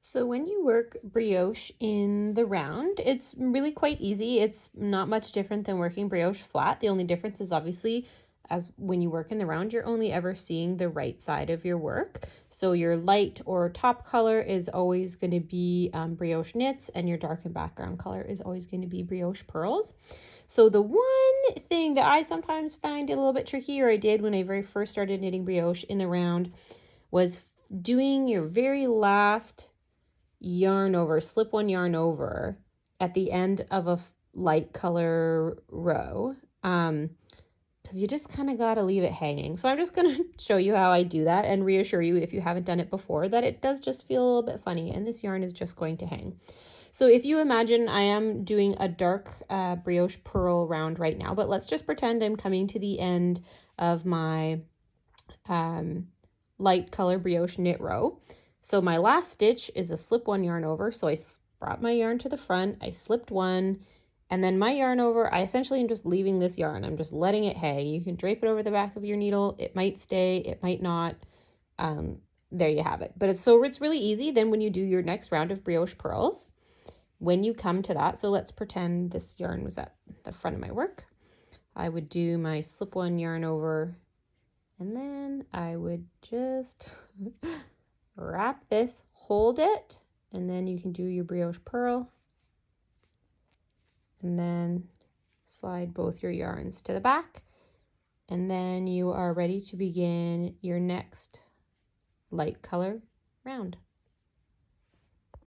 So when you work brioche in the round, it's really quite easy. It's not much different than working brioche flat. The only difference is obviously as when you work in the round, you're only ever seeing the right side of your work. So your light or top color is always going to be brioche knits, and your darkened background color is always going to be brioche pearls. So the one thing that I sometimes find a little bit tricky, or I did when I very first started knitting brioche in the round, was doing your very last yarn over, slip one yarn over at the end of a light color row, because you just kind of got to leave it hanging. So I'm just going to show you how I do that and reassure you, if you haven't done it before, that it does just feel a little bit funny, and this yarn is just going to hang. So if you imagine, I am doing a dark brioche pearl round right now, but let's just pretend I'm coming to the end of my light color brioche knit row. So my last stitch is a slip one yarn over. So I brought my yarn to the front, I slipped one, and then my yarn over, I essentially am just leaving this yarn. I'm just letting it hang. You can drape it over the back of your needle. It might stay, it might not. There you have it. But it's really easy. Then when you do your next round of brioche pearls, when you come to that, so let's pretend this yarn was at the front of my work. I would do my slip one yarn over, and then I would just wrap this, hold it, and then you can do your brioche pearl, and then slide both your yarns to the back, and then you are ready to begin your next light color round.